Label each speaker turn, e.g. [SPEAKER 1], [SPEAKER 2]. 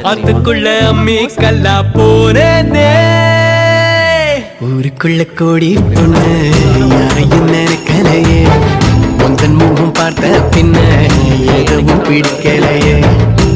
[SPEAKER 1] அதுக்குள்ள அம்மி கல்லா போனே ஊருக்குள்ள கோடி பொண்ணு யாரையும் நினைக்கலையே உந்தன் முகம் பார்த்த பின்ன எதுவும் பிடிக்கலையே